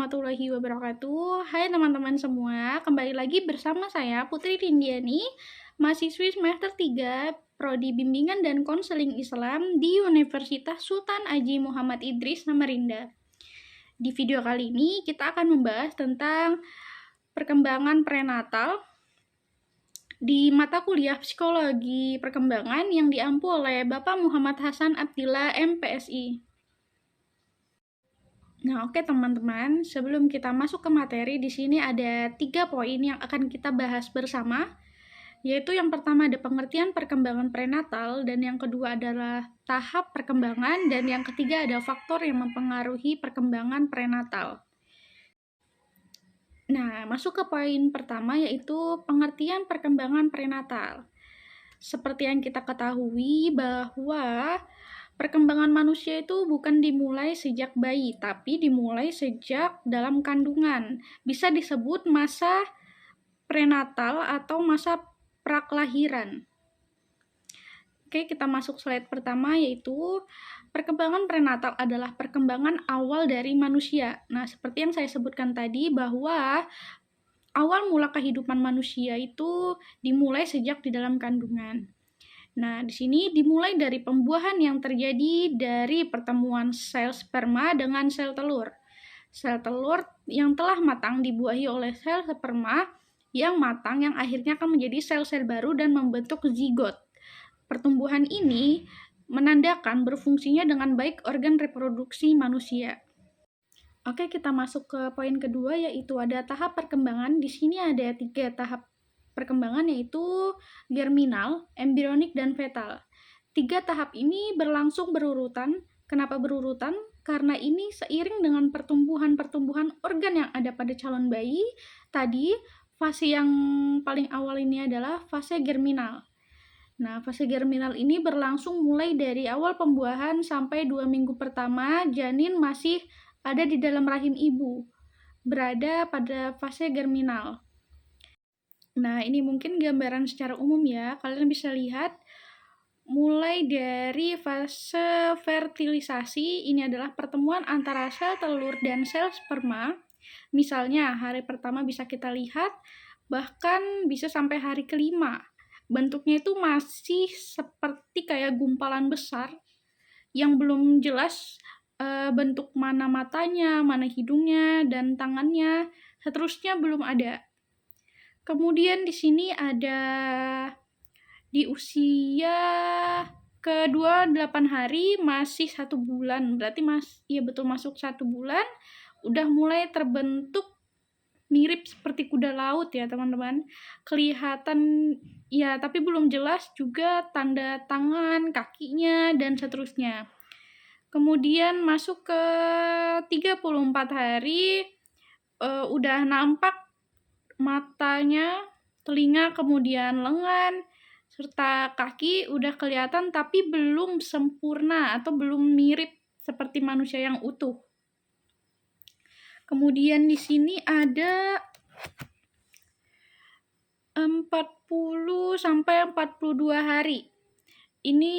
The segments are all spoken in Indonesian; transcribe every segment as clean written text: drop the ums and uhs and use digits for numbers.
warahmatullahi wabarakatuh. Hai teman-teman semua, kembali lagi bersama saya Putri Rindiani, mahasiswi semester 3 Prodi Bimbingan dan Konseling Islam di Universitas Sultan Haji Muhammad Idris Samarinda. Di video kali ini kita akan membahas tentang perkembangan prenatal di mata kuliah Psikologi Perkembangan yang diampu oleh Bapak Muhammad Hasan Abdillah MPSI. Nah, oke teman-teman, sebelum kita masuk ke materi, di sini ada 3 poin yang akan kita bahas bersama, yaitu yang pertama ada pengertian perkembangan prenatal, dan yang kedua adalah tahap perkembangan, dan yang ketiga ada faktor yang mempengaruhi perkembangan prenatal. Nah, masuk ke poin pertama yaitu pengertian perkembangan prenatal. Seperti yang kita ketahui bahwa perkembangan manusia itu bukan dimulai sejak bayi, tapi dimulai sejak dalam kandungan. Bisa disebut masa prenatal atau masa prakelahiran. Oke, kita masuk slide pertama, yaitu perkembangan prenatal adalah perkembangan awal dari manusia. Nah, seperti yang saya sebutkan tadi, bahwa awal mula kehidupan manusia itu dimulai sejak di dalam kandungan. Nah, di sini dimulai dari pembuahan yang terjadi dari pertemuan sel sperma dengan sel telur. Sel telur yang telah matang dibuahi oleh sel sperma yang matang yang akhirnya akan menjadi sel-sel baru dan membentuk zigot. Pertumbuhan ini menandakan berfungsinya dengan baik organ reproduksi manusia. Oke, kita masuk ke poin kedua, yaitu ada tahap perkembangan. Di sini ada 3 tahap perkembangan, yaitu germinal, embrionik, dan fetal. 3 tahap ini berlangsung berurutan. Kenapa berurutan? Karena ini seiring dengan pertumbuhan organ yang ada pada calon bayi. Tadi, fase yang paling awal ini adalah fase germinal. Nah, fase germinal ini berlangsung mulai dari awal pembuahan sampai 2 minggu pertama janin masih ada di dalam rahim ibu, berada pada fase germinal. Nah, ini mungkin gambaran secara umum ya. Kalian bisa lihat mulai dari fase fertilisasi, ini adalah pertemuan antara sel telur dan sel sperma. Misalnya, hari pertama bisa kita lihat, bahkan bisa sampai hari kelima. Bentuknya itu masih seperti kayak gumpalan besar, yang belum jelas bentuk mana matanya, mana hidungnya, dan tangannya, seterusnya belum ada. Kemudian di sini ada di usia kedua 8 hari masih 1 bulan, berarti betul masuk 1 bulan, udah mulai terbentuk mirip seperti kuda laut ya teman-teman. Kelihatan ya, tapi belum jelas juga tanda tangan, kakinya, dan seterusnya. Kemudian masuk ke 34 hari, udah nampak matanya, telinga, kemudian lengan, serta kaki udah kelihatan tapi belum sempurna atau belum mirip seperti manusia yang utuh. Kemudian di sini ada 40 sampai 42 hari. Ini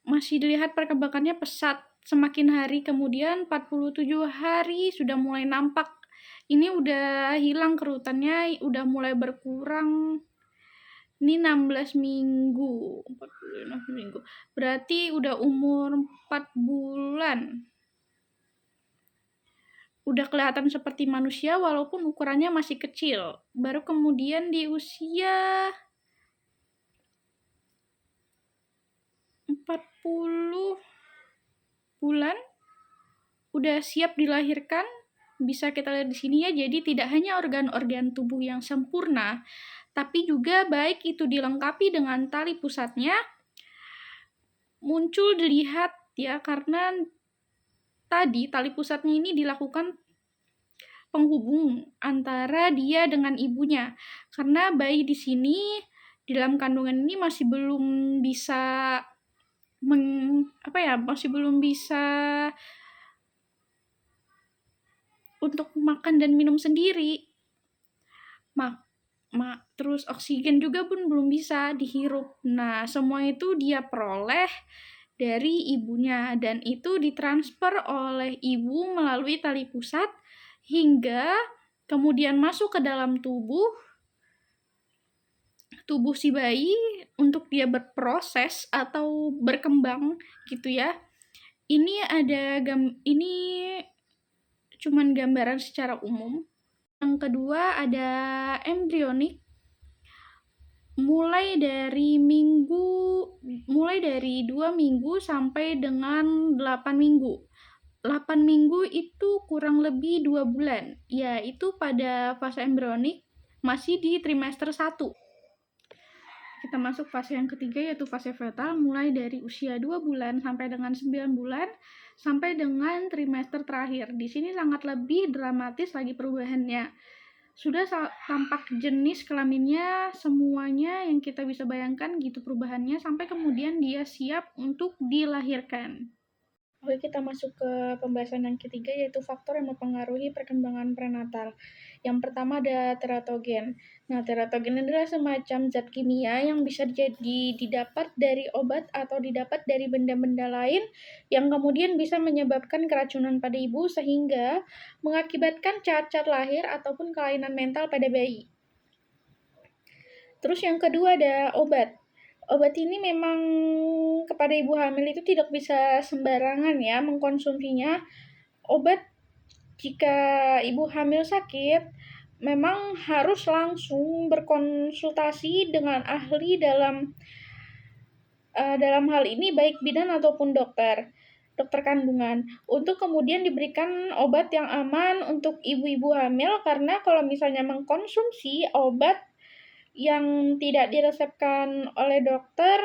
masih dilihat perkembangannya pesat. Semakin hari kemudian 47 hari sudah mulai nampak. Ini udah hilang kerutannya, udah mulai berkurang. Ini 16 minggu. 46 minggu. Berarti udah umur 4 bulan. Udah kelihatan seperti manusia walaupun ukurannya masih kecil. Baru kemudian di usia 40 bulan udah siap dilahirkan. Bisa kita lihat di sini ya, jadi tidak hanya organ-organ tubuh yang sempurna, tapi juga baik itu dilengkapi dengan tali pusatnya, muncul dilihat ya, karena tadi tali pusatnya ini dilakukan penghubung antara dia dengan ibunya. Karena bayi di sini di dalam kandungan ini masih belum bisa masih belum bisa untuk makan dan minum sendiri. Terus oksigen juga pun belum bisa dihirup. Nah, semua itu dia peroleh dari ibunya, dan itu ditransfer oleh ibu melalui tali pusat hingga kemudian masuk ke dalam tubuh si bayi untuk dia berproses atau berkembang gitu ya. Ini cuman gambaran secara umum. Yang kedua ada embrionik, mulai dari 2 minggu sampai dengan 8 minggu. 8 minggu itu kurang lebih 2 bulan, yaitu pada fase embrionik masih di trimester 1. Kita masuk fase yang ketiga, yaitu fase fetal, mulai dari usia 2 bulan sampai dengan 9 bulan, sampai dengan trimester terakhir. Di sini sangat lebih dramatis lagi perubahannya. Sudah tampak jenis kelaminnya, semuanya yang kita bisa bayangkan gitu perubahannya, sampai kemudian dia siap untuk dilahirkan. Oke, kita masuk ke pembahasan yang ketiga, yaitu faktor yang mempengaruhi perkembangan prenatal. Yang pertama ada teratogen. Nah, teratogen adalah semacam zat kimia yang bisa didapat dari obat atau didapat dari benda-benda lain yang kemudian bisa menyebabkan keracunan pada ibu sehingga mengakibatkan cacat lahir ataupun kelainan mental pada bayi. Terus yang kedua ada obat. Obat ini memang kepada ibu hamil itu tidak bisa sembarangan ya mengkonsumsinya. Obat jika ibu hamil sakit, memang harus langsung berkonsultasi dengan ahli dalam hal ini baik bidan ataupun dokter kandungan, untuk kemudian diberikan obat yang aman untuk ibu-ibu hamil, karena kalau misalnya mengkonsumsi obat yang tidak diresepkan oleh dokter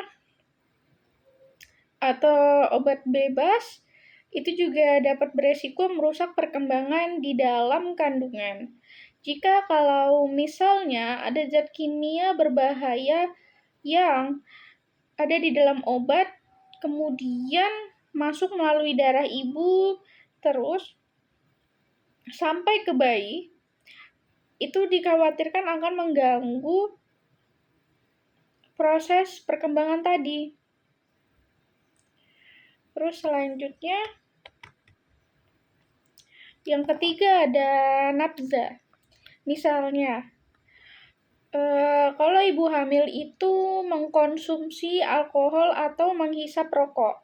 atau obat bebas, itu juga dapat beresiko merusak perkembangan di dalam kandungan. Jika kalau misalnya ada zat kimia berbahaya yang ada di dalam obat, kemudian masuk melalui darah ibu, terus sampai ke bayi, itu dikhawatirkan akan mengganggu proses perkembangan tadi. Terus selanjutnya, yang ketiga ada nafza. Misalnya, kalau ibu hamil itu mengkonsumsi alkohol atau menghisap rokok.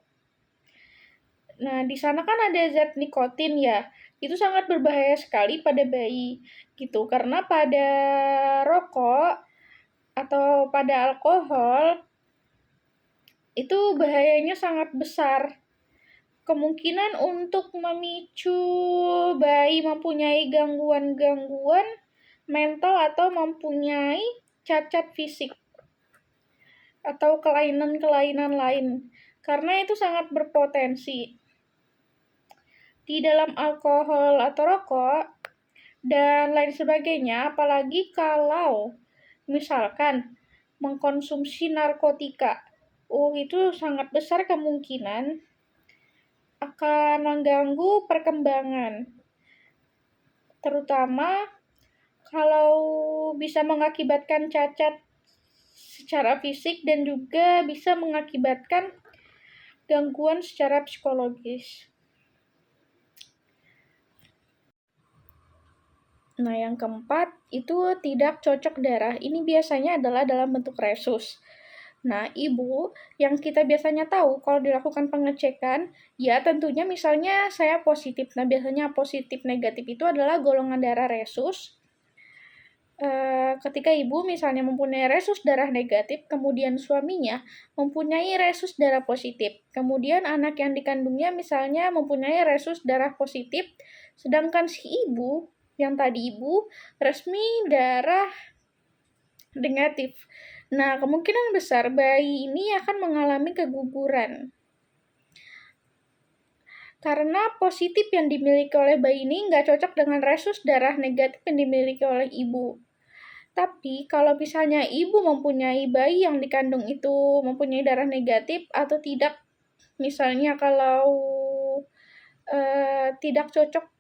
Nah, di sana kan ada zat nikotin ya. Itu sangat berbahaya sekali pada bayi gitu, karena pada rokok atau pada alkohol itu bahayanya sangat besar. Kemungkinan untuk memicu bayi mempunyai gangguan-gangguan mental atau mempunyai cacat fisik atau kelainan-kelainan lain, karena itu sangat berpotensi. Di dalam alkohol atau rokok dan lain sebagainya, apalagi kalau misalkan mengkonsumsi narkotika, itu sangat besar kemungkinan akan mengganggu perkembangan, terutama kalau bisa mengakibatkan cacat secara fisik dan juga bisa mengakibatkan gangguan secara psikologis. Nah, yang keempat itu tidak cocok darah. Ini biasanya adalah dalam bentuk resus. Nah, ibu yang kita biasanya tahu kalau dilakukan pengecekan, ya tentunya misalnya saya positif. Nah, biasanya positif negatif itu adalah golongan darah resus. Ketika ibu misalnya mempunyai resus darah negatif, kemudian suaminya mempunyai resus darah positif, kemudian anak yang dikandungnya misalnya mempunyai resus darah positif, sedangkan si ibu, yang tadi ibu, resmi darah negatif. Nah, kemungkinan besar bayi ini akan mengalami keguguran. Karena positif yang dimiliki oleh bayi ini nggak cocok dengan resus darah negatif yang dimiliki oleh ibu. Tapi kalau misalnya ibu mempunyai bayi yang dikandung itu mempunyai darah negatif atau tidak, misalnya kalau tidak cocok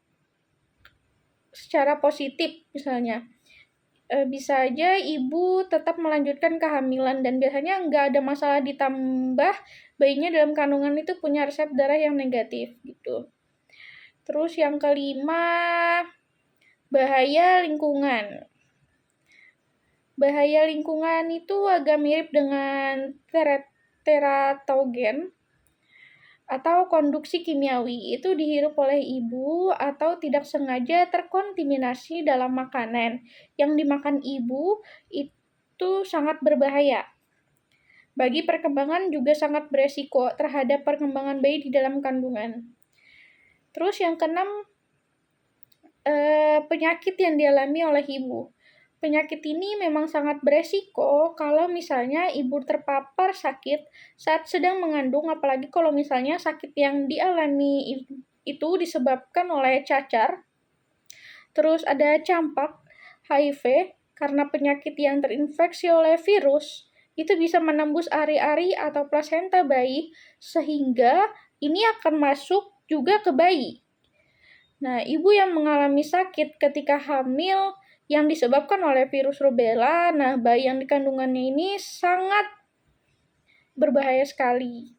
secara positif misalnya, bisa aja ibu tetap melanjutkan kehamilan dan biasanya nggak ada masalah, ditambah bayinya dalam kandungan itu punya resep darah yang negatif gitu. Terus yang kelima, bahaya lingkungan. Bahaya lingkungan itu agak mirip dengan teratogen atau konduksi kimiawi. Itu dihirup oleh ibu atau tidak sengaja terkontaminasi dalam makanan yang dimakan ibu, itu sangat berbahaya. Bagi perkembangan juga sangat beresiko terhadap perkembangan bayi di dalam kandungan. Terus yang keenam, penyakit yang dialami oleh ibu. Penyakit ini memang sangat beresiko kalau misalnya ibu terpapar sakit saat sedang mengandung, apalagi kalau misalnya sakit yang dialami itu disebabkan oleh cacar. Terus ada campak, HIV, karena penyakit yang terinfeksi oleh virus, itu bisa menembus ari-ari atau plasenta bayi, sehingga ini akan masuk juga ke bayi. Nah, ibu yang mengalami sakit ketika hamil yang disebabkan oleh virus rubella, nah bayi yang dikandungannya ini sangat berbahaya sekali.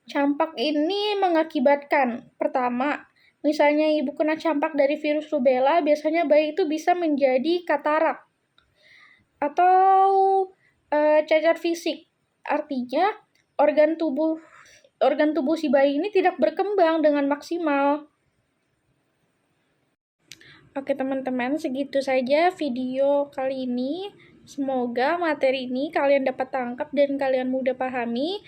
Campak ini mengakibatkan, pertama, misalnya ibu kena campak dari virus rubella, biasanya bayi itu bisa menjadi katarak atau cacat fisik. Artinya, organ tubuh si bayi ini tidak berkembang dengan maksimal. Oke teman-teman, segitu saja video kali ini. Semoga materi ini kalian dapat tangkap dan kalian mudah pahami.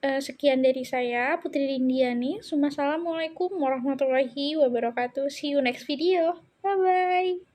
Sekian dari saya, Putri Rindiani. Assalamualaikum warahmatullahi wabarakatuh. See you next video. Bye-bye.